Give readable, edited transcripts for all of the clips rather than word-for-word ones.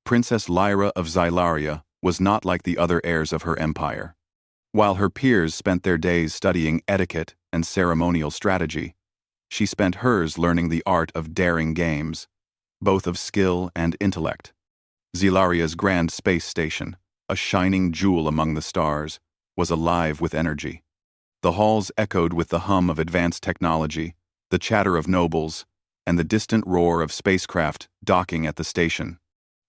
Princess Lyra of Xylaria was not like the other heirs of her empire. While her peers spent their days studying etiquette and ceremonial strategy, she spent hers learning the art of daring games, both of skill and intellect. Xylaria's grand space station, a shining jewel among the stars, was alive with energy. The halls echoed with the hum of advanced technology, the chatter of nobles, and the distant roar of spacecraft docking at the station.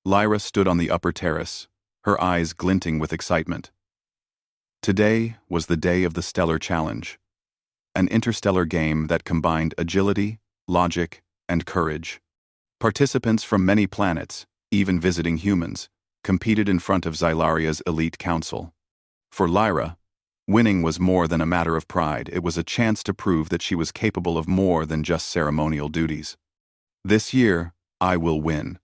Lyra stood on the upper terrace, her eyes glinting with excitement. Today was the day of the Stellar Challenge, an interstellar game that combined agility, logic, and courage. Participants from many planets, even visiting humans, competed in front of Xylaria's elite council. For Lyra, winning was more than a matter of pride. It was a chance to prove that she was capable of more than just ceremonial duties. "This year, I will win,"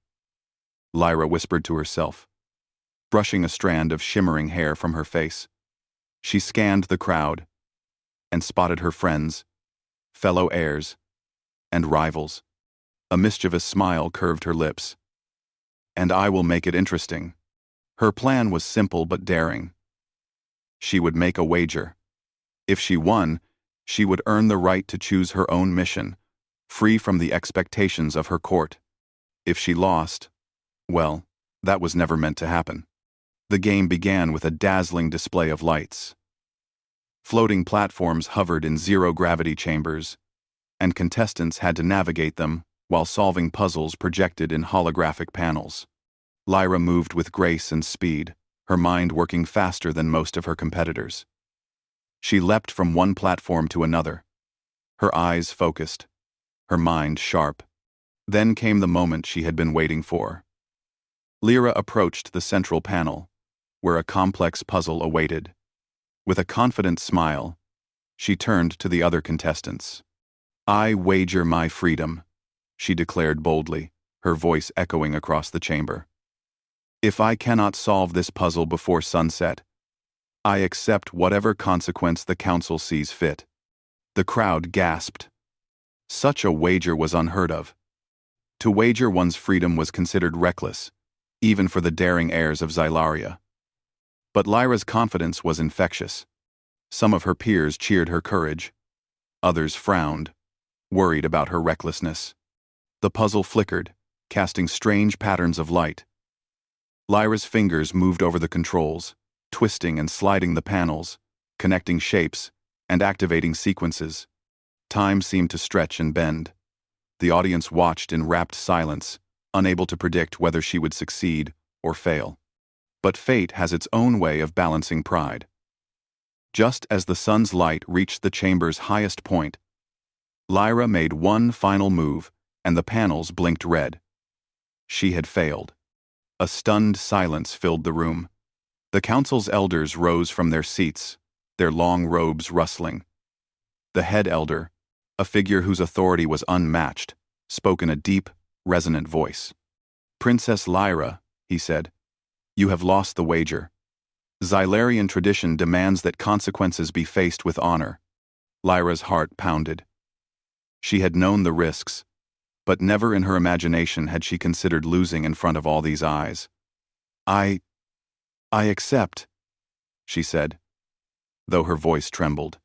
Lyra whispered to herself, brushing a strand of shimmering hair from her face. She scanned the crowd and spotted her friends, fellow heirs, and rivals. A mischievous smile curved her lips. "And I will make it interesting." Her plan was simple but daring. She would make a wager. If she won, she would earn the right to choose her own mission, free from the expectations of her court. If she lost, well, that was never meant to happen. The game began with a dazzling display of lights. Floating platforms hovered in zero-gravity chambers, and contestants had to navigate them while solving puzzles projected in holographic panels. Lyra moved with grace and speed, her mind working faster than most of her competitors. She leapt from one platform to another, her eyes focused, her mind sharp. Then came the moment she had been waiting for. Lyra approached the central panel, where a complex puzzle awaited. With a confident smile, she turned to the other contestants. "I wager my freedom," she declared boldly, her voice echoing across the chamber. "If I cannot solve this puzzle before sunset, I accept whatever consequence the council sees fit." The crowd gasped. Such a wager was unheard of. To wager one's freedom was considered reckless, even for the daring heirs of Xylaria. But Lyra's confidence was infectious. Some of her peers cheered her courage. Others frowned, worried about her recklessness. The puzzle flickered, casting strange patterns of light. Lyra's fingers moved over the controls, twisting and sliding the panels, connecting shapes, and activating sequences. Time seemed to stretch and bend. The audience watched in rapt silence, unable to predict whether she would succeed or fail. But fate has its own way of balancing pride. Just as the sun's light reached the chamber's highest point, Lyra made one final move, and the panels blinked red. She had failed. A stunned silence filled the room. The council's elders rose from their seats, their long robes rustling. The head elder, a figure whose authority was unmatched, spoke in a deep, resonant voice. "Princess Lyra," he said, "you have lost the wager. Xylarian tradition demands that consequences be faced with honor." Lyra's heart pounded. She had known the risks, but never in her imagination had she considered losing in front of all these eyes. I accept," she said, though her voice trembled.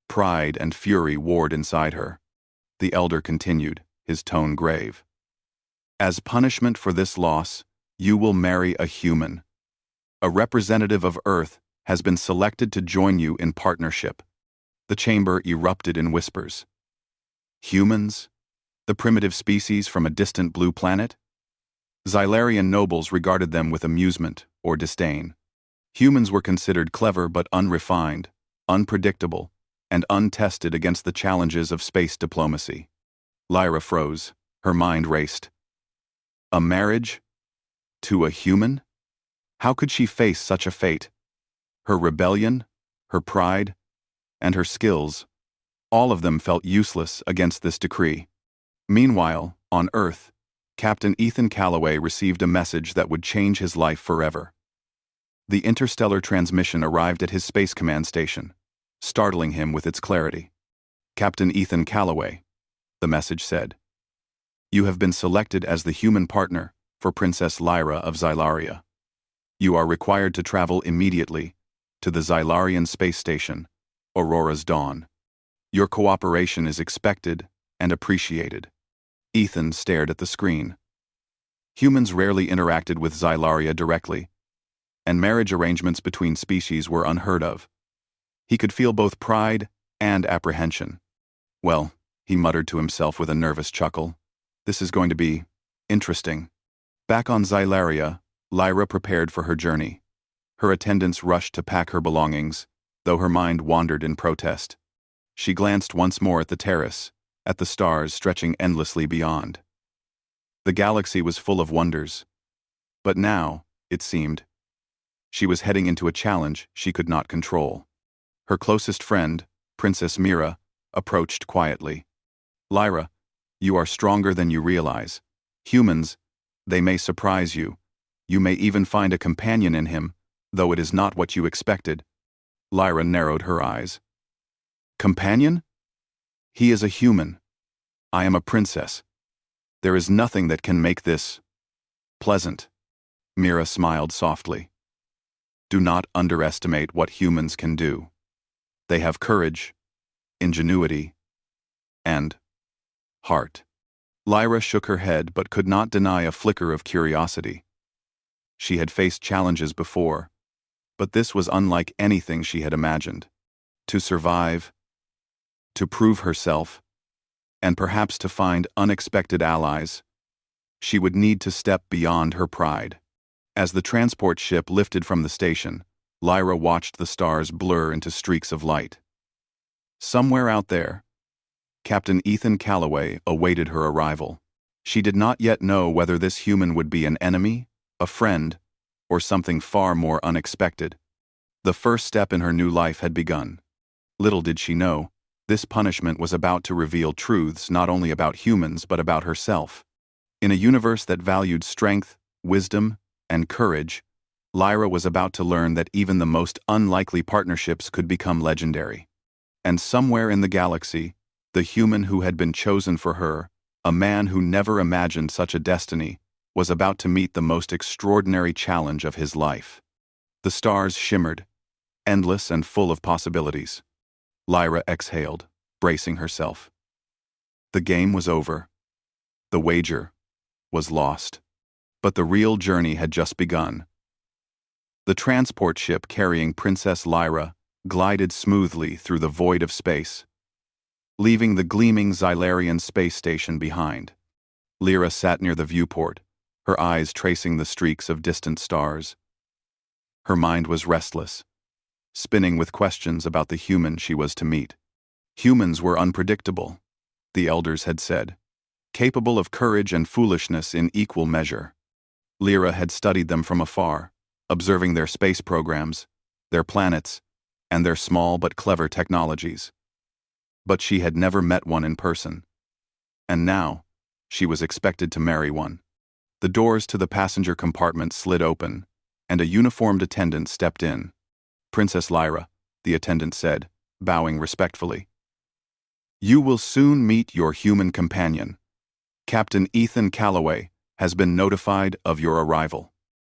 Pride and fury warred inside her. The elder continued, his tone grave. "As punishment for this loss, you will marry a human. A representative of Earth has been selected to join you in partnership." The chamber erupted in whispers. Humans? The primitive species from a distant blue planet? Xylarian nobles regarded them with amusement or disdain. Humans were considered clever but unrefined, unpredictable, and untested against the challenges of space diplomacy. Lyra froze, her mind raced. A marriage? To a human? How could she face such a fate? Her rebellion, her pride, and her skills, all of them felt useless against this decree. Meanwhile, on Earth, Captain Ethan Calloway received a message that would change his life forever. The interstellar transmission arrived at his Space Command station, startling him with its clarity. "Captain Ethan Calloway," the message said, "you have been selected as the human partner for Princess Lyra of Xylaria. You are required to travel immediately to the Xylarian space station, Aurora's Dawn. Your cooperation is expected and appreciated. Ethan stared at the screen. Humans rarely interacted with Xylaria directly, and marriage arrangements between species were unheard of. He could feel both pride and apprehension. Well, he muttered to himself with a nervous chuckle, this is going to be interesting. Back on Xylaria, Lyra prepared for her journey. Her attendants rushed to pack her belongings, though her mind wandered in protest. She glanced once more at the terrace, at the stars stretching endlessly beyond. The galaxy was full of wonders. But now, it seemed, she was heading into a challenge she could not control. Her closest friend, Princess Mira, approached quietly. Lyra, you are stronger than you realize. Humans, they may surprise you. You may even find a companion in him, though it is not what you expected. Lyra narrowed her eyes. Companion? He is a human. I am a princess. There is nothing that can make this pleasant. Mira smiled softly. Do not underestimate what humans can do. They have courage, ingenuity, and heart. Lyra shook her head but could not deny a flicker of curiosity. She had faced challenges before, but this was unlike anything she had imagined. To survive, to prove herself, and perhaps to find unexpected allies, she would need to step beyond her pride. As the transport ship lifted from the station, Lyra watched the stars blur into streaks of light. Somewhere out there, Captain Ethan Calloway awaited her arrival. She did not yet know whether this human would be an enemy, a friend, or something far more unexpected. The first step in her new life had begun. Little did she know, this punishment was about to reveal truths not only about humans but about herself. In a universe that valued strength, wisdom, and courage, Lyra was about to learn that even the most unlikely partnerships could become legendary. And somewhere in the galaxy, the human who had been chosen for her, a man who never imagined such a destiny, was about to meet the most extraordinary challenge of his life. The stars shimmered, endless and full of possibilities. Lyra exhaled, bracing herself. The game was over. The wager was lost. But the real journey had just begun. The transport ship carrying Princess Lyra glided smoothly through the void of space, leaving the gleaming Xylarian space station behind. Lyra sat near the viewport, her eyes tracing the streaks of distant stars. Her mind was restless, spinning with questions about the human she was to meet. Humans were unpredictable, the elders had said, capable of courage and foolishness in equal measure. Lyra had studied them from afar, observing their space programs, their planets, and their small but clever technologies. But she had never met one in person. And now, she was expected to marry one. The doors to the passenger compartment slid open, and a uniformed attendant stepped in. Princess Lyra, the attendant said, bowing respectfully. You will soon meet your human companion. Captain Ethan Calloway has been notified of your arrival.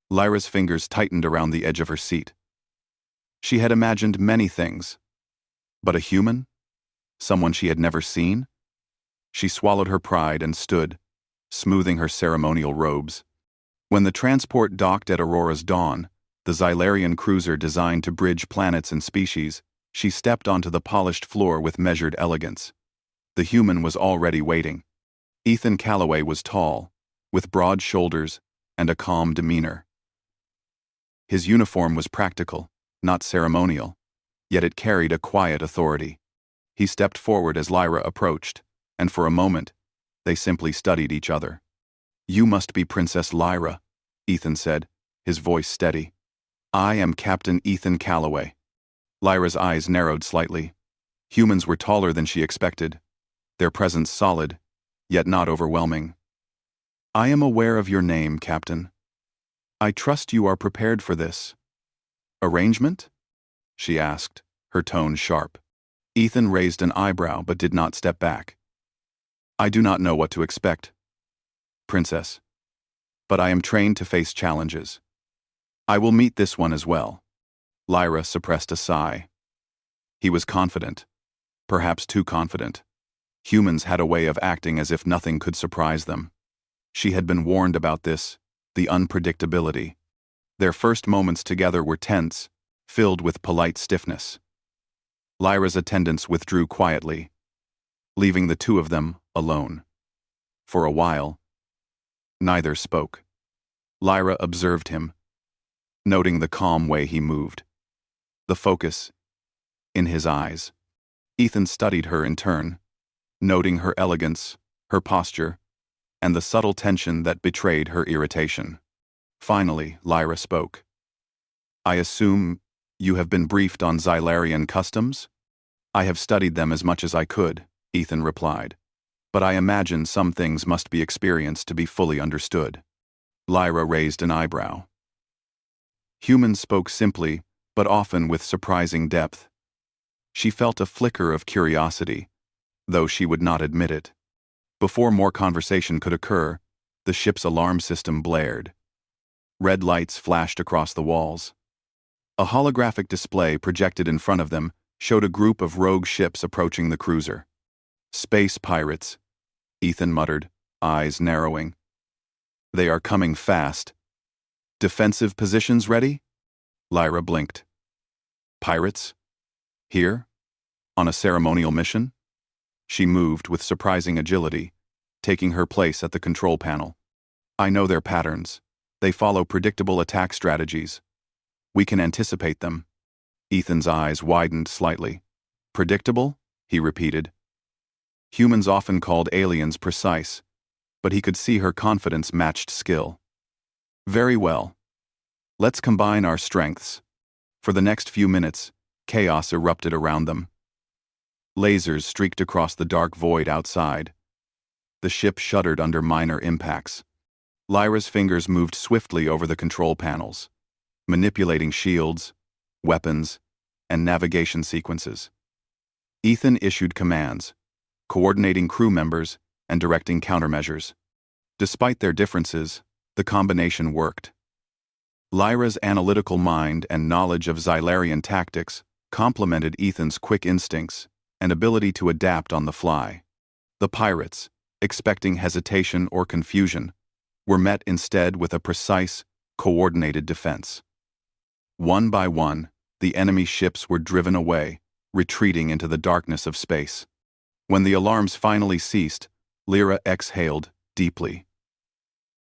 Lyra's fingers tightened around the edge of her seat. She had imagined many things. But a human? Someone she had never seen? She swallowed her pride and stood, smoothing her ceremonial robes. When the transport docked at Aurora's Dawn, the Xylarian cruiser designed to bridge planets and species, she stepped onto the polished floor with measured elegance. The human was already waiting. Ethan Calloway was tall, with broad shoulders and a calm demeanor. His uniform was practical, not ceremonial, yet it carried a quiet authority. He stepped forward as Lyra approached, and for a moment, they simply studied each other. You must be Princess Lyra, Ethan said, his voice steady. I am Captain Ethan Calloway. Lyra's eyes narrowed slightly. Humans were taller than she expected, their presence solid, yet not overwhelming. I am aware of your name, Captain. I trust you are prepared for this. Arrangement? She asked, her tone sharp. Ethan raised an eyebrow but did not step back. I do not know what to expect, Princess. but I am trained to face challenges. I will meet this one as well. Lyra suppressed a sigh. He was confident, perhaps too confident. Humans had a way of acting as if nothing could surprise them. She had been warned about this, the unpredictability. Their first moments together were tense, filled with polite stiffness. Lyra's attendants withdrew quietly, leaving the two of them alone. For a while, neither spoke. Lyra observed him, noting the calm way he moved, the focus in his eyes. Ethan studied her in turn, noting her elegance, her posture, and the subtle tension that betrayed her irritation. Finally, Lyra spoke. I assume you have been briefed on Xylarian customs? I have studied them as much as I could, Ethan replied. But I imagine some things must be experienced to be fully understood. Lyra raised an eyebrow. Humans spoke simply, but often with surprising depth. She felt a flicker of curiosity, though she would not admit it. Before more conversation could occur, the ship's alarm system blared. Red lights flashed across the walls. A holographic display projected in front of them showed a group of rogue ships approaching the cruiser. Space pirates, Ethan muttered, eyes narrowing. They are coming fast. Defensive positions ready? Lyra blinked. Pirates? Here? On a ceremonial mission? She moved with surprising agility, taking her place at the control panel. I know their patterns. They follow predictable attack strategies. We can anticipate them. Ethan's eyes widened slightly. Predictable? He repeated. Humans often called aliens precise, but he could see her confidence matched skill. Very well. Let's combine our strengths. For the next few minutes, chaos erupted around them. Lasers streaked across the dark void outside. The ship shuddered under minor impacts. Lyra's fingers moved swiftly over the control panels, manipulating shields, weapons, and navigation sequences. Ethan issued commands, coordinating crew members and directing countermeasures. Despite their differences, the combination worked. Lyra's analytical mind and knowledge of Xylarian tactics complemented Ethan's quick instincts and ability to adapt on the fly. The pirates, expecting hesitation or confusion, were met instead with a precise, coordinated defense. One by one, the enemy ships were driven away, retreating into the darkness of space. When the alarms finally ceased, Lyra exhaled deeply.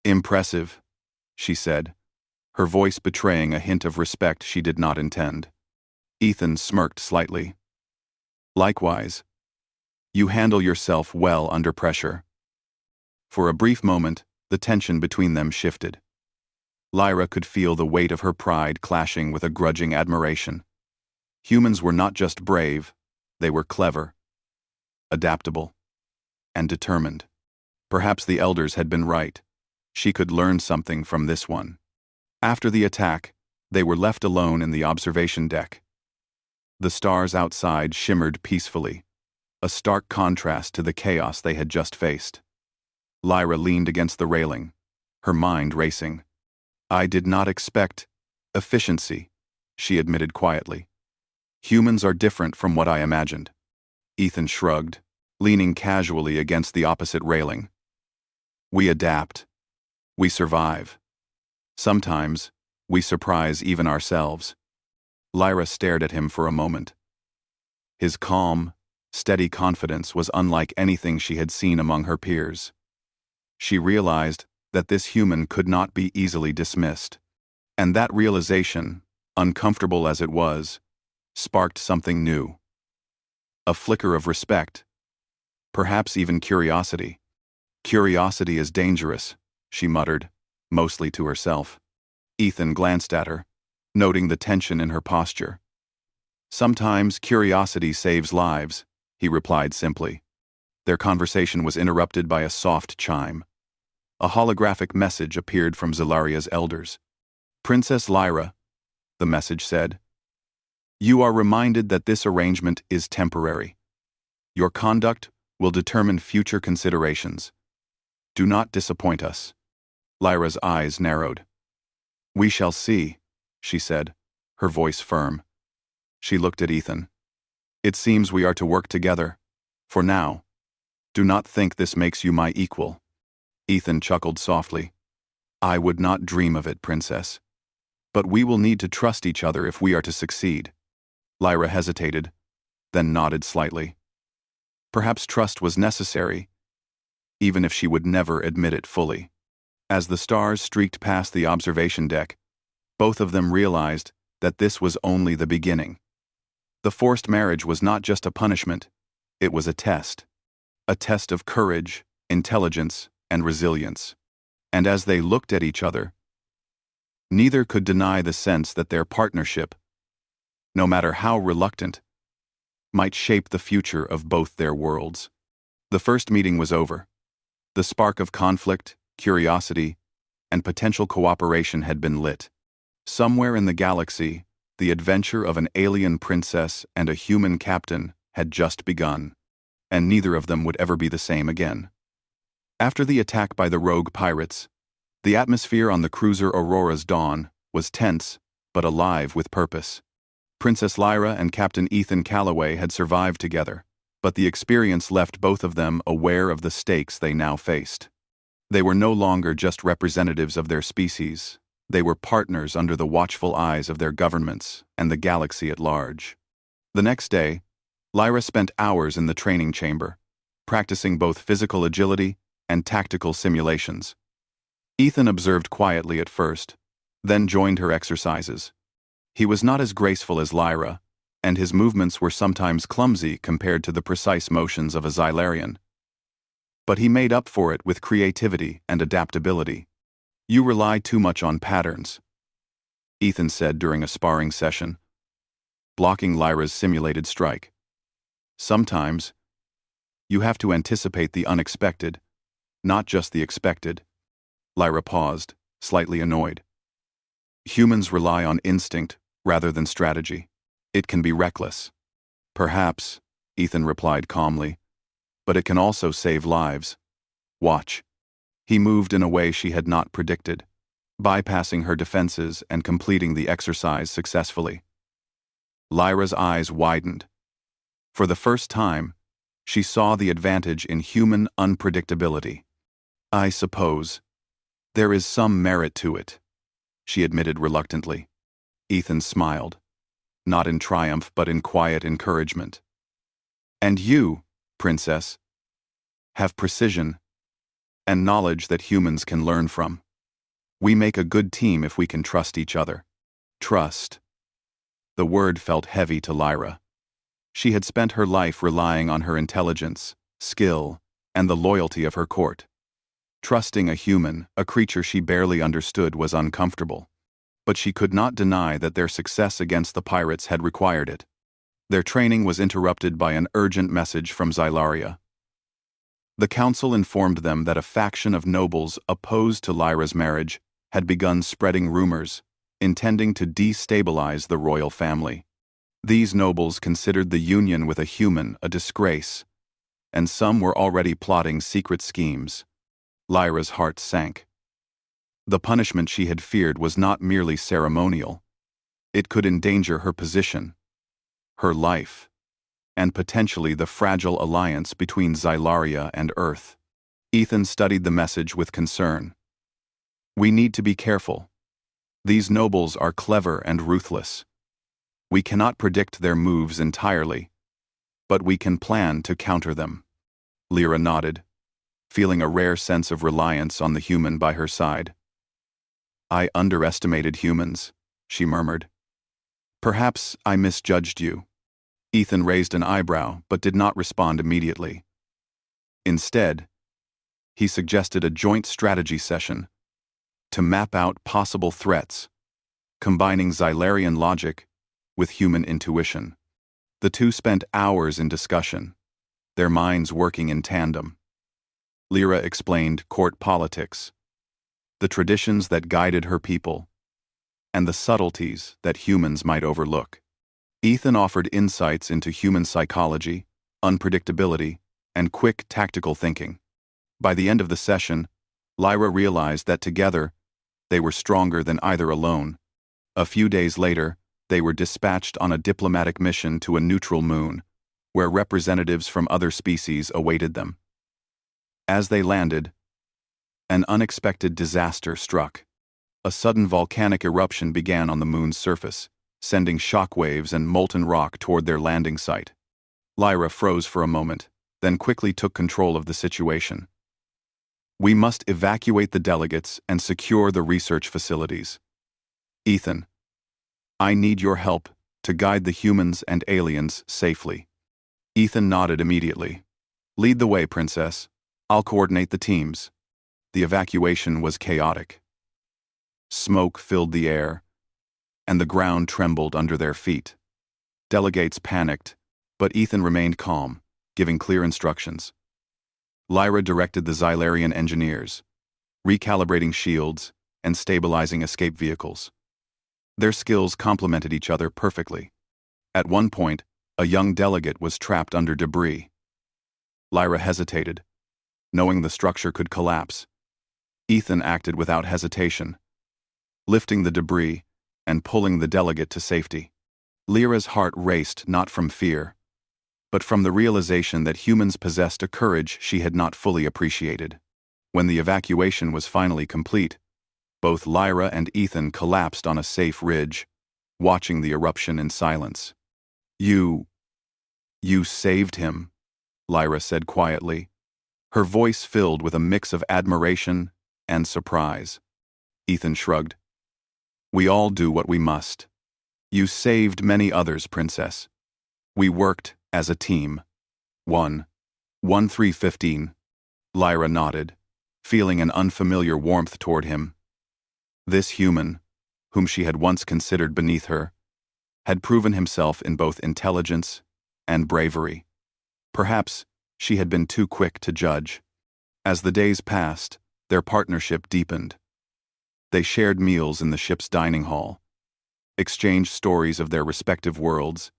Impressive, she said, her voice betraying a hint of respect she did not intend. Ethan smirked slightly. Likewise, you handle yourself well under pressure. For a brief moment, the tension between them shifted. Lyra could feel the weight of her pride clashing with a grudging admiration. Humans were not just brave, they were clever, adaptable, and determined. Perhaps the elders had been right. She could learn something from this one. After the attack, they were left alone in the observation deck. The stars outside shimmered peacefully, a stark contrast to the chaos they had just faced. Lyra leaned against the railing, her mind racing. I did not expect efficiency, she admitted quietly. Humans are different from what I imagined. Ethan shrugged, leaning casually against the opposite railing. We adapt. We survive. Sometimes, we surprise even ourselves. Lyra stared at him for a moment. His calm, steady confidence was unlike anything she had seen among her peers. She realized that this human could not be easily dismissed. And that realization, uncomfortable as it was, sparked something new. A flicker of respect, perhaps even curiosity. Curiosity is dangerous, she muttered, mostly to herself. Ethan glanced at her, noting the tension in her posture. Sometimes curiosity saves lives, he replied simply. Their conversation was interrupted by a soft chime. A holographic message appeared from Xylaria's elders. Princess Lyra, the message said, you are reminded that this arrangement is temporary. Your conduct will determine future considerations. Do not disappoint us. Lyra's eyes narrowed. "We shall see," she said, her voice firm. She looked at Ethan. "It seems we are to work together. For now. Do not think this makes you my equal." Ethan chuckled softly. "I would not dream of it, Princess. But we will need to trust each other if we are to succeed." Lyra hesitated, then nodded slightly. Perhaps trust was necessary, even if she would never admit it fully. As the stars streaked past the observation deck, both of them realized that this was only the beginning. The forced marriage was not just a punishment, it was a test. A test of courage, intelligence, and resilience. And as they looked at each other, neither could deny the sense that their partnership, no matter how reluctant, might shape the future of both their worlds. The first meeting was over. The spark of conflict, curiosity, and potential cooperation had been lit. Somewhere in the galaxy, the adventure of an alien princess and a human captain had just begun, and neither of them would ever be the same again. After the attack by the rogue pirates, the atmosphere on the cruiser Aurora's Dawn was tense but alive with purpose. Princess Lyra and Captain Ethan Calloway had survived together, but the experience left both of them aware of the stakes they now faced. They were no longer just representatives of their species, they were partners under the watchful eyes of their governments and the galaxy at large. The next day, Lyra spent hours in the training chamber, practicing both physical agility and tactical simulations. Ethan observed quietly at first, then joined her exercises. He was not as graceful as Lyra, and his movements were sometimes clumsy compared to the precise motions of a Xylarian. But he made up for it with creativity and adaptability. "You rely too much on patterns," Ethan said during a sparring session, blocking Lyra's simulated strike. "Sometimes, you have to anticipate the unexpected, not just the expected." Lyra paused, slightly annoyed. "Humans rely on instinct rather than strategy. It can be reckless." "Perhaps," Ethan replied calmly, "but it can also save lives. Watch." He moved in a way she had not predicted, bypassing her defenses and completing the exercise successfully. Lyra's eyes widened. For the first time, she saw the advantage in human unpredictability. "I suppose there is some merit to it," she admitted reluctantly. Ethan smiled, not in triumph but in quiet encouragement. "And you, Princess, have precision and knowledge that humans can learn from. We make a good team if we can trust each other." Trust. The word felt heavy to Lyra. She had spent her life relying on her intelligence, skill, and the loyalty of her court. Trusting a human, a creature she barely understood, was uncomfortable. But she could not deny that their success against the pirates had required it. Their training was interrupted by an urgent message from Xylaria. The council informed them that a faction of nobles opposed to Lyra's marriage had begun spreading rumors, intending to destabilize the royal family. These nobles considered the union with a human a disgrace, and some were already plotting secret schemes. Lyra's heart sank. The punishment she had feared was not merely ceremonial. It could endanger her position, her life, and potentially the fragile alliance between Xylaria and Earth. Ethan studied the message with concern. "We need to be careful. These nobles are clever and ruthless. We cannot predict their moves entirely, but we can plan to counter them." Lyra nodded, feeling a rare sense of reliance on the human by her side. "I underestimated humans," she murmured. "Perhaps I misjudged you." Ethan raised an eyebrow but did not respond immediately. Instead, he suggested a joint strategy session to map out possible threats, combining Xylarian logic with human intuition. The two spent hours in discussion, their minds working in tandem. Lyra explained court politics, the traditions that guided her people, and the subtleties that humans might overlook. Ethan offered insights into human psychology, unpredictability, and quick tactical thinking. By the end of the session, Lyra realized that together, they were stronger than either alone. A few days later, they were dispatched on a diplomatic mission to a neutral moon, where representatives from other species awaited them. As they landed, an unexpected disaster struck. A sudden volcanic eruption began on the moon's surface, sending shockwaves and molten rock toward their landing site. Lyra froze for a moment, then quickly took control of the situation. "We must evacuate the delegates and secure the research facilities. Ethan, I need your help to guide the humans and aliens safely." Ethan nodded immediately. "Lead the way, Princess. I'll coordinate the teams." The evacuation was chaotic. Smoke filled the air, and the ground trembled under their feet. Delegates panicked, but Ethan remained calm, giving clear instructions. Lyra directed the Xylarian engineers, recalibrating shields and stabilizing escape vehicles. Their skills complemented each other perfectly. At one point, a young delegate was trapped under debris. Lyra hesitated, knowing the structure could collapse. Ethan acted without hesitation, lifting the debris and pulling the delegate to safety. Lyra's heart raced not from fear, but from the realization that humans possessed a courage she had not fully appreciated. When the evacuation was finally complete, both Lyra and Ethan collapsed on a safe ridge, watching the eruption in silence. You saved him," Lyra said quietly, her voice filled with a mix of admiration and surprise. Ethan shrugged. "We all do what we must. You saved many others, Princess. We worked as a team." 1315. Lyra nodded, feeling an unfamiliar warmth toward him. This human, whom she had once considered beneath her, had proven himself in both intelligence and bravery. Perhaps she had been too quick to judge. As the days passed, their partnership deepened. They shared meals in the ship's dining hall, exchanged stories of their respective worlds,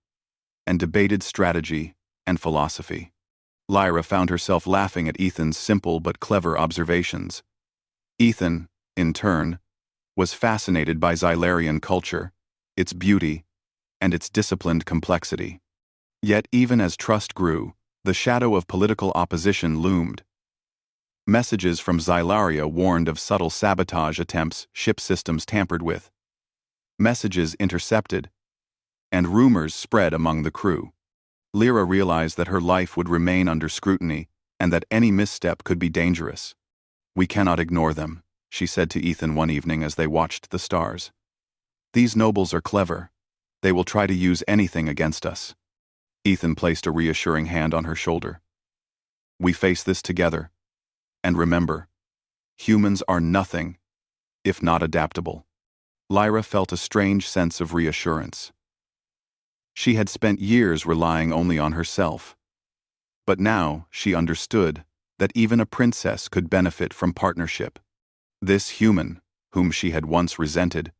and debated strategy and philosophy. Lyra found herself laughing at Ethan's simple but clever observations. Ethan, in turn, was fascinated by Xylarian culture, its beauty, and its disciplined complexity. Yet even as trust grew, the shadow of political opposition loomed. Messages from Xylaria warned of subtle sabotage attempts, ship systems tampered with. Messages intercepted, and rumors spread among the crew. Lyra realized that her life would remain under scrutiny and that any misstep could be dangerous. "We cannot ignore them," she said to Ethan one evening as they watched the stars. "These nobles are clever. They will try to use anything against us." Ethan placed a reassuring hand on her shoulder. "We face this together. And remember, humans are nothing if not adaptable." Lyra felt a strange sense of reassurance. She had spent years relying only on herself. But now she understood that even a princess could benefit from partnership. This human, whom she had once resented,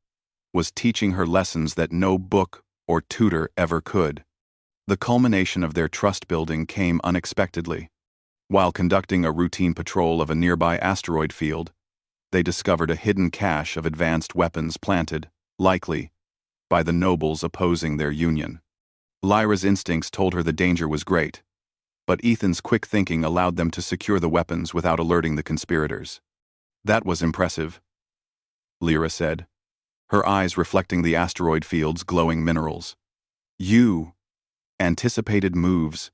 was teaching her lessons that no book or tutor ever could. The culmination of their trust-building came unexpectedly. While conducting a routine patrol of a nearby asteroid field, they discovered a hidden cache of advanced weapons planted, likely, by the nobles opposing their union. Lyra's instincts told her the danger was great, but Ethan's quick thinking allowed them to secure the weapons without alerting the conspirators. "That was impressive," Lyra said, her eyes reflecting the asteroid field's glowing minerals. "You anticipated moves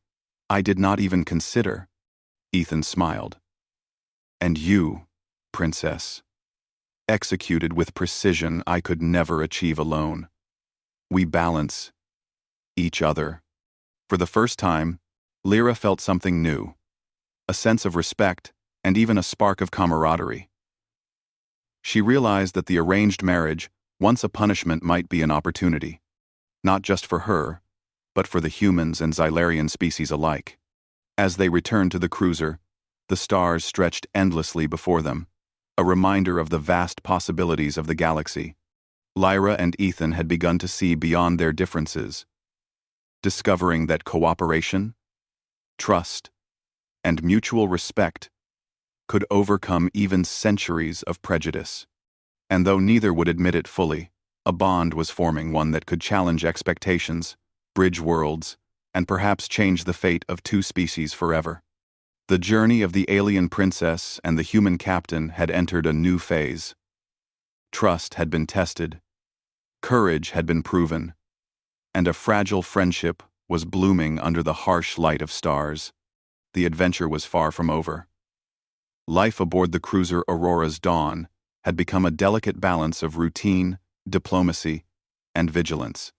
I did not even consider," Ethan smiled. "And you, Princess, executed with precision I could never achieve alone. We balance each other." For the first time, Lyra felt something new, a sense of respect and even a spark of camaraderie. She realized that the arranged marriage, once a punishment, might be an opportunity, not just for her, but for the humans and Xylarian species alike. As they returned to the cruiser, the stars stretched endlessly before them, a reminder of the vast possibilities of the galaxy. Lyra and Ethan had begun to see beyond their differences, discovering that cooperation, trust, and mutual respect could overcome even centuries of prejudice. And though neither would admit it fully, a bond was forming, one that could challenge expectations, bridge worlds, and perhaps change the fate of two species forever. The journey of the alien princess and the human captain had entered a new phase. Trust had been tested, courage had been proven, and a fragile friendship was blooming under the harsh light of stars. The adventure was far from over. Life aboard the cruiser Aurora's Dawn had become a delicate balance of routine, diplomacy, and vigilance.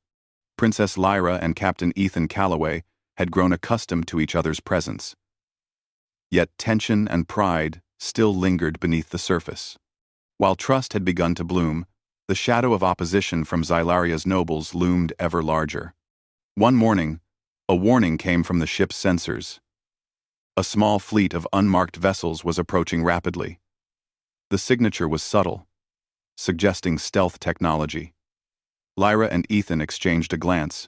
Princess Lyra and Captain Ethan Calloway had grown accustomed to each other's presence. Yet tension and pride still lingered beneath the surface. While trust had begun to bloom, the shadow of opposition from Xylaria's nobles loomed ever larger. One morning, a warning came from the ship's sensors. A small fleet of unmarked vessels was approaching rapidly. The signature was subtle, suggesting stealth technology. Lyra and Ethan exchanged a glance.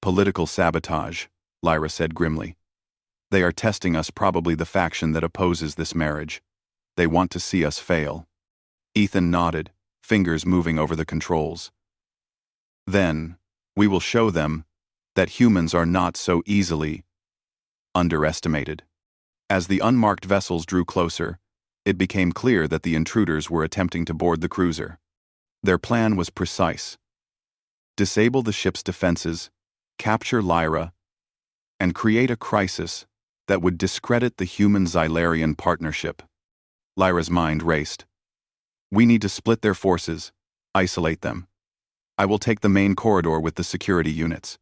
"Political sabotage," Lyra said grimly. "They are testing us, probably the faction that opposes this marriage. They want to see us fail." Ethan nodded, fingers moving over the controls. "Then, we will show them that humans are not so easily underestimated." As the unmarked vessels drew closer, it became clear that the intruders were attempting to board the cruiser. Their plan was precise: disable the ship's defenses, capture Lyra, and create a crisis that would discredit the human-Xylarian partnership. Lyra's mind raced. "We need to split their forces, isolate them. I will take the main corridor with the security units.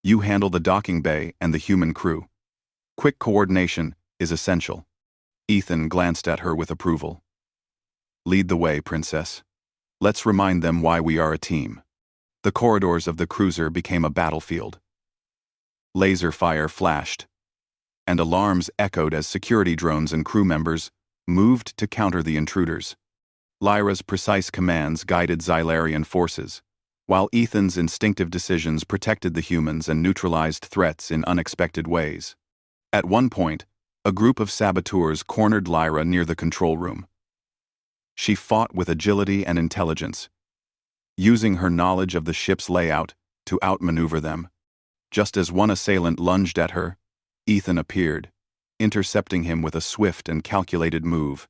You handle the docking bay and the human crew. Quick coordination is essential." Ethan glanced at her with approval. "Lead the way, Princess. Let's remind them why we are a team." The corridors of the cruiser became a battlefield. Laser fire flashed, and alarms echoed as security drones and crew members moved to counter the intruders. Lyra's precise commands guided Xylarian forces, while Ethan's instinctive decisions protected the humans and neutralized threats in unexpected ways. At one point, a group of saboteurs cornered Lyra near the control room. She fought with agility and intelligence, using her knowledge of the ship's layout to outmaneuver them. Just as one assailant lunged at her, Ethan appeared, intercepting him with a swift and calculated move.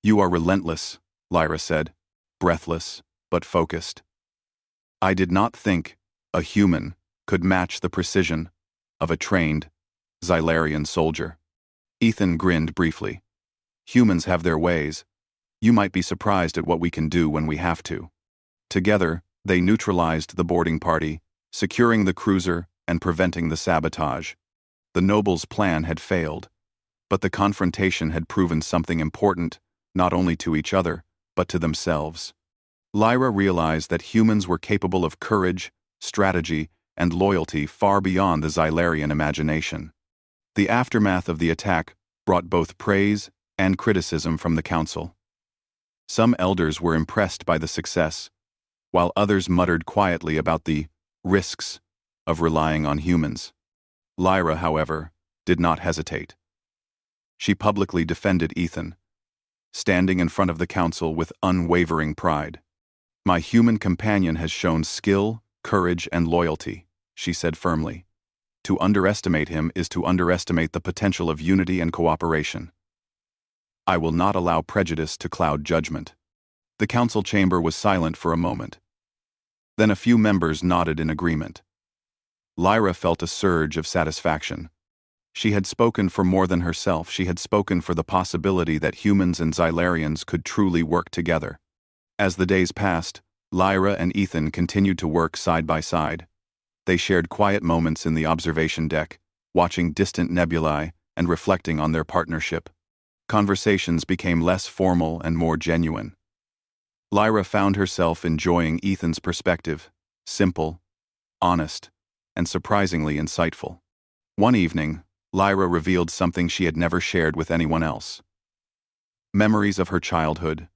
"You are relentless," Lyra said, breathless but focused. "I did not think a human could match the precision of a trained Xylarian soldier." Ethan grinned briefly. "Humans have their ways. You might be surprised at what we can do when we have to." Together, they neutralized the boarding party, securing the cruiser and preventing the sabotage. The nobles' plan had failed, but the confrontation had proven something important, not only to each other, but to themselves. Lyra realized that humans were capable of courage, strategy, and loyalty far beyond the Xylarian imagination. The aftermath of the attack brought both praise and criticism from the council. Some elders were impressed by the success, while others muttered quietly about the risks of relying on humans. Lyra, however, did not hesitate. She publicly defended Ethan, standing in front of the council with unwavering pride. "My human companion has shown skill, courage, and loyalty," she said firmly. "To underestimate him is to underestimate the potential of unity and cooperation. I will not allow prejudice to cloud judgment." The council chamber was silent for a moment. Then a few members nodded in agreement. Lyra felt a surge of satisfaction. She had spoken for more than herself. She had spoken for the possibility that humans and Xylarians could truly work together. As the days passed, Lyra and Ethan continued to work side by side. They shared quiet moments in the observation deck, watching distant nebulae and reflecting on their partnership. Conversations became less formal and more genuine. Lyra found herself enjoying Ethan's perspective, simple, honest, and surprisingly insightful. One evening, Lyra revealed something she had never shared with anyone else. Memories of her childhood,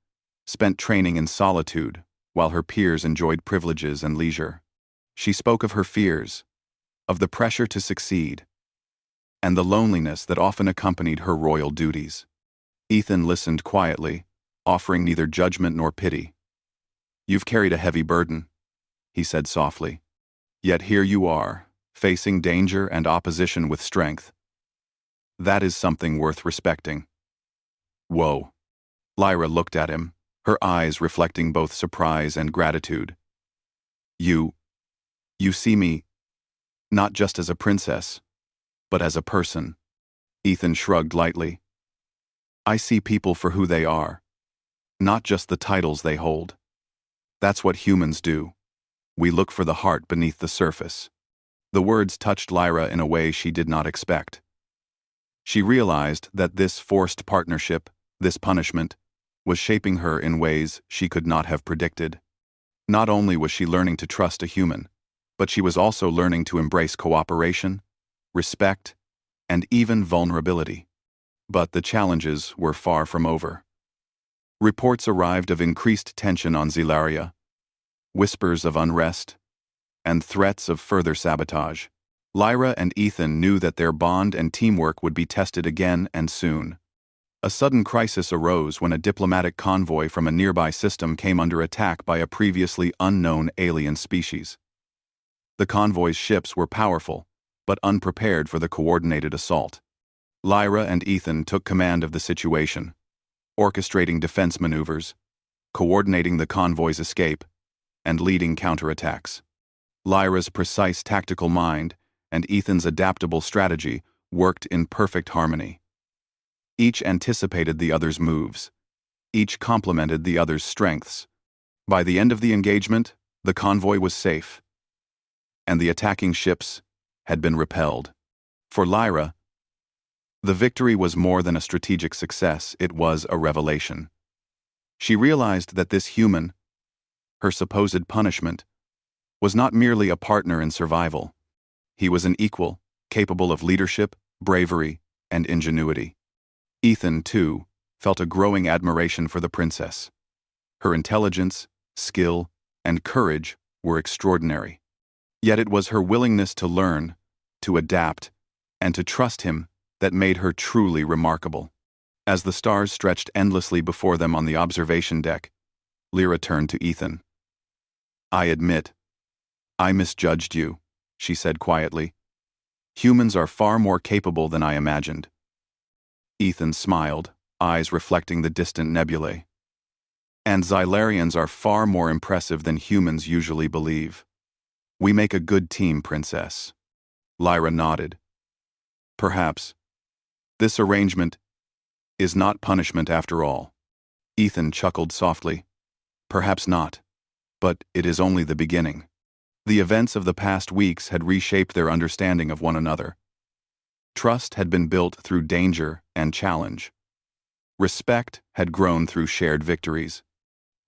spent training in solitude while her peers enjoyed privileges and leisure. She spoke of her fears, of the pressure to succeed, and the loneliness that often accompanied her royal duties. Ethan listened quietly, offering neither judgment nor pity. "You've carried a heavy burden," he said softly. "Yet here you are, facing danger and opposition with strength. That is something worth respecting." "Whoa." Lyra looked at him, her eyes reflecting both surprise and gratitude. You see me, not just as a princess, but as a person." Ethan shrugged lightly. "I see people for who they are, not just the titles they hold. That's what humans do. We look for the heart beneath the surface." The words touched Lyra in a way she did not expect. She realized that this forced partnership, this punishment, was shaping her in ways she could not have predicted. Not only was she learning to trust a human, but she was also learning to embrace cooperation, respect, and even vulnerability. But the challenges were far from over. Reports arrived of increased tension on Zilaria, whispers of unrest, and threats of further sabotage. Lyra and Ethan knew that their bond and teamwork would be tested again and soon. A sudden crisis arose when a diplomatic convoy from a nearby system came under attack by a previously unknown alien species. The convoy's ships were powerful, but unprepared for the coordinated assault. Lyra and Ethan took command of the situation, orchestrating defense maneuvers, coordinating the convoy's escape, and leading counterattacks. Lyra's precise tactical mind and Ethan's adaptable strategy worked in perfect harmony. Each anticipated the other's moves. Each complemented the other's strengths. By the end of the engagement, the convoy was safe, and the attacking ships had been repelled. For Lyra, the victory was more than a strategic success, it was a revelation. She realized that this human, her supposed punishment, was not merely a partner in survival. He was an equal, capable of leadership, bravery, and ingenuity. Ethan, too, felt a growing admiration for the princess. Her intelligence, skill, and courage were extraordinary. Yet it was her willingness to learn, to adapt, and to trust him that made her truly remarkable. As the stars stretched endlessly before them on the observation deck, Lyra turned to Ethan. "I admit, I misjudged you," she said quietly. "Humans are far more capable than I imagined." Ethan smiled, eyes reflecting the distant nebulae. "And Xylarians are far more impressive than humans usually believe. We make a good team, Princess." Lyra nodded. "Perhaps. This arrangement is not punishment after all." Ethan chuckled softly. "Perhaps not, but it is only the beginning." The events of the past weeks had reshaped their understanding of one another. Trust had been built through danger and challenge. Respect had grown through shared victories.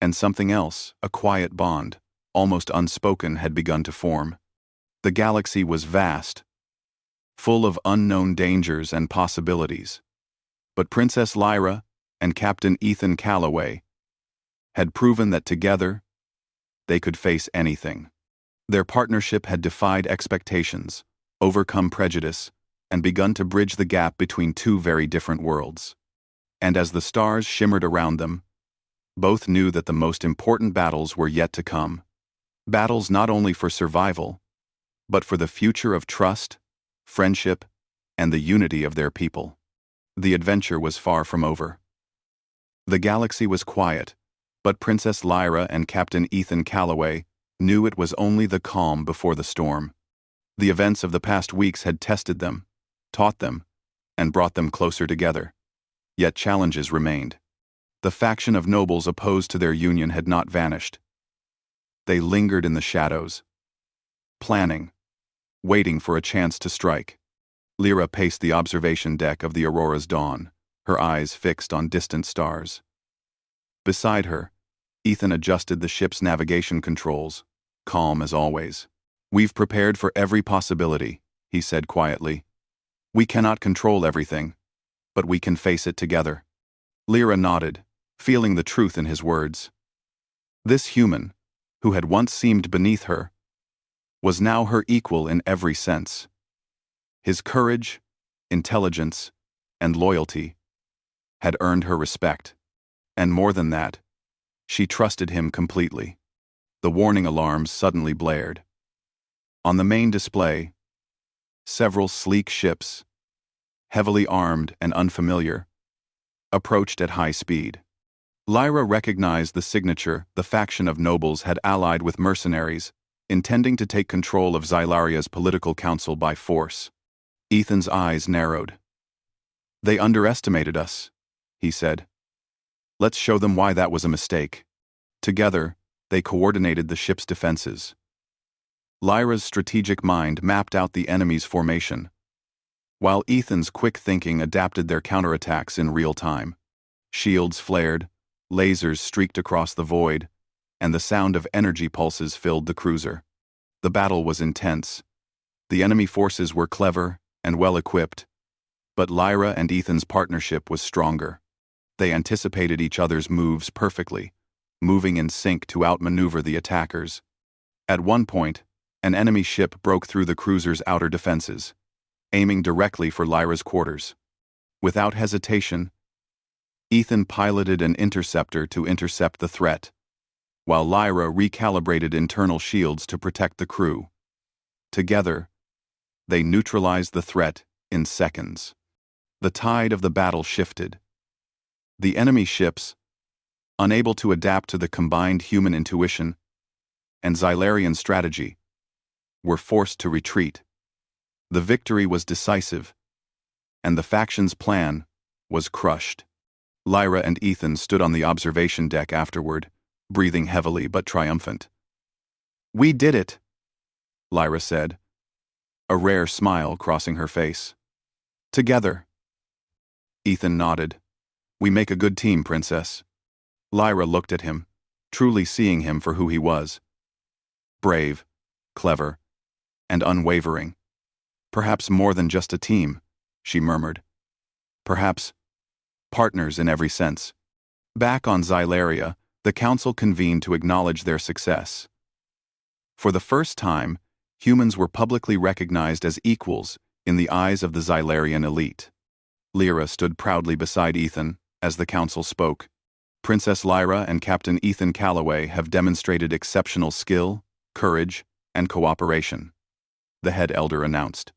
And something else, a quiet bond, almost unspoken, had begun to form. The galaxy was vast, full of unknown dangers and possibilities. But Princess Lyra and Captain Ethan Calloway had proven that together they could face anything. Their partnership had defied expectations, overcome prejudice, and begun to bridge the gap between two very different worlds. And as the stars shimmered around them, both knew that the most important battles were yet to come. Battles not only for survival, but for the future of trust, friendship, and the unity of their people. The adventure was far from over. The galaxy was quiet, but Princess Lyra and Captain Ethan Calloway knew it was only the calm before the storm. The events of the past weeks had tested them, taught them, and brought them closer together. Yet challenges remained. The faction of nobles opposed to their union had not vanished. They lingered in the shadows, planning, waiting for a chance to strike. Lyra paced the observation deck of the Aurora's dawn, her eyes fixed on distant stars. Beside her, Ethan adjusted the ship's navigation controls, calm as always. "We've prepared for every possibility," he said quietly. "We cannot control everything, but we can face it together." Lyra nodded, feeling the truth in his words. This human, who had once seemed beneath her, was now her equal in every sense. His courage, intelligence, and loyalty had earned her respect. And more than that, she trusted him completely. The warning alarms suddenly blared. On the main display, several sleek ships, heavily armed and unfamiliar, approached at high speed. Lyra recognized the signature the faction of nobles had allied with mercenaries, intending to take control of Xylaria's political council by force. Ethan's eyes narrowed. "They underestimated us," he said. "Let's show them why that was a mistake." Together, they coordinated the ship's defenses. Lyra's strategic mind mapped out the enemy's formation, while Ethan's quick thinking adapted their counterattacks in real time. Shields flared, lasers streaked across the void, and the sound of energy pulses filled the cruiser. The battle was intense. The enemy forces were clever and well-equipped, but Lyra and Ethan's partnership was stronger. They anticipated each other's moves perfectly, moving in sync to outmaneuver the attackers. At one point, an enemy ship broke through the cruiser's outer defenses, aiming directly for Lyra's quarters. Without hesitation, Ethan piloted an interceptor to intercept the threat, while Lyra recalibrated internal shields to protect the crew. Together, they neutralized the threat in seconds. The tide of the battle shifted. The enemy ships, unable to adapt to the combined human intuition and Xylarian strategy, were forced to retreat. The victory was decisive, and the faction's plan was crushed. Lyra and Ethan stood on the observation deck afterward, breathing heavily but triumphant. "We did it," Lyra said, a rare smile crossing her face. "Together." Ethan nodded. "We make a good team, Princess." Lyra looked at him, truly seeing him for who he was. Brave, clever, and unwavering. "Perhaps more than just a team," she murmured. "Perhaps partners in every sense." Back on Xylaria, the council convened to acknowledge their success. For the first time, humans were publicly recognized as equals in the eyes of the Xylarian elite. Lyra stood proudly beside Ethan as the council spoke. "Princess Lyra and Captain Ethan Calloway have demonstrated exceptional skill, courage, and cooperation," the head elder announced.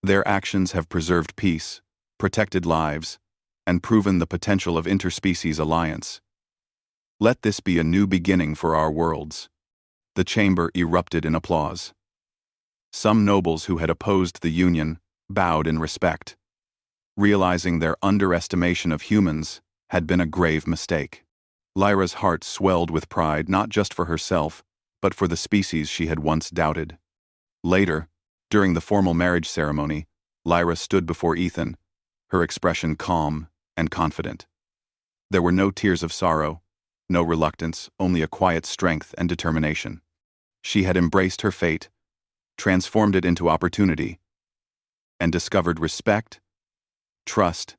"Their actions have preserved peace, protected lives, and proven the potential of interspecies alliance. Let this be a new beginning for our worlds." The chamber erupted in applause. Some nobles who had opposed the union bowed in respect, realizing their underestimation of humans had been a grave mistake. Lyra's heart swelled with pride not just for herself, but for the species she had once doubted. Later, during the formal marriage ceremony, Lyra stood before Ethan, her expression calm and confident. There were no tears of sorrow, no reluctance, only a quiet strength and determination. She had embraced her fate, transformed it into opportunity, and discovered respect, trust,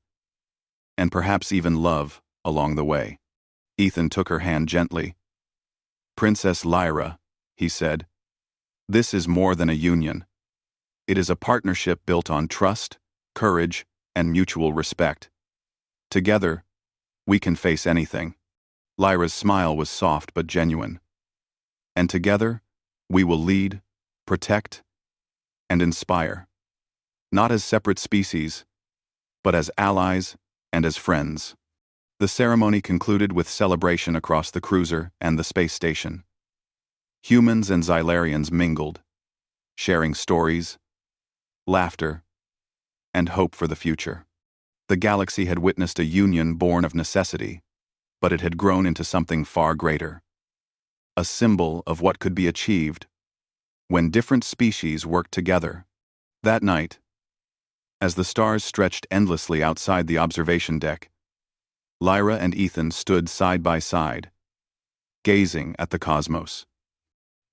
and perhaps even love along the way. Ethan took her hand gently. "Princess Lyra," he said, "this is more than a union. It is a partnership built on trust, courage, and mutual respect. Together, we can face anything." Lyra's smile was soft but genuine. "And together, we will lead, protect, and inspire. Not as separate species, but as allies and as friends." The ceremony concluded with celebration across the cruiser and the space station. Humans and Xylarians mingled, sharing stories, laughter, and hope for the future. The galaxy had witnessed a union born of necessity, but it had grown into something far greater. A symbol of what could be achieved when different species worked together. That night, as the stars stretched endlessly outside the observation deck, Lyra and Ethan stood side by side, gazing at the cosmos.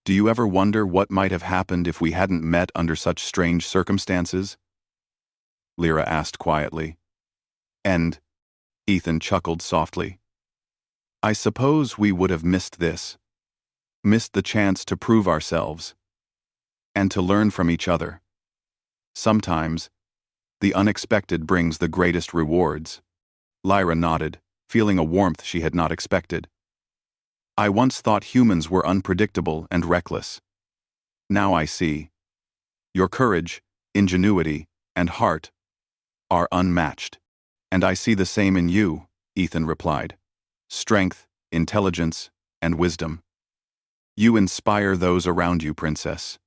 "Do you ever wonder what might have happened if we hadn't met under such strange circumstances?" Lyra asked quietly. "And," Ethan chuckled softly, "I suppose we would have missed this, missed the chance to prove ourselves, and to learn from each other. Sometimes, the unexpected brings the greatest rewards." Lyra nodded, feeling a warmth she had not expected. I once thought humans were unpredictable and reckless. Now I see. Your courage, ingenuity, and heart are unmatched. And I see the same in you, Ethan replied. Strength, intelligence, and wisdom. You inspire those around you, Princess.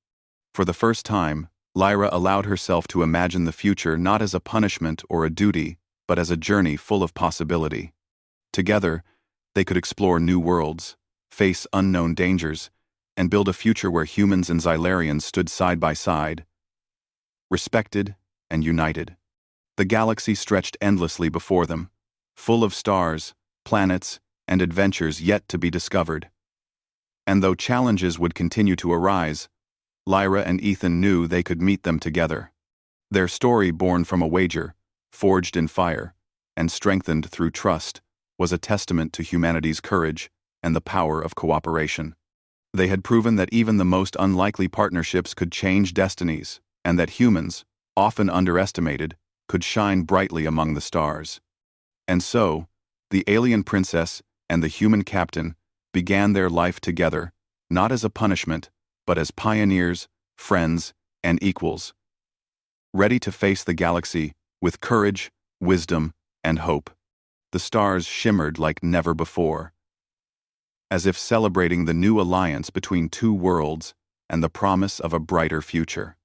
For the first time, Lyra allowed herself to imagine the future not as a punishment or a duty, but as a journey full of possibility. Together, they could explore new worlds, face unknown dangers, and build a future where humans and Xylarians stood side by side, respected and united. The galaxy stretched endlessly before them, full of stars, planets, and adventures yet to be discovered. And though challenges would continue to arise, Lyra and Ethan knew they could meet them together. Their story, born from a wager, forged in fire, and strengthened through trust, was a testament to humanity's courage and the power of cooperation. They had proven that even the most unlikely partnerships could change destinies, and that humans, often underestimated, could shine brightly among the stars. And so, the alien princess and the human captain began their life together, not as a punishment, but as pioneers, friends, and equals, ready to face the galaxy with courage, wisdom, and hope. The stars shimmered like never before, as if celebrating the new alliance between two worlds and the promise of a brighter future.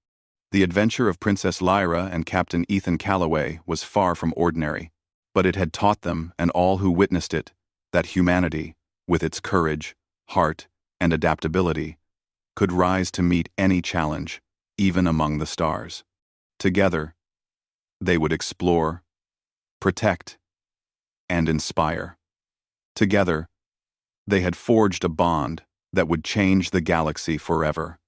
The adventure of Princess Lyra and Captain Ethan Calloway was far from ordinary, but it had taught them, and all who witnessed it, that humanity, with its courage, heart, and adaptability, could rise to meet any challenge, even among the stars. Together, they would explore, protect, and inspire. Together, they had forged a bond that would change the galaxy forever.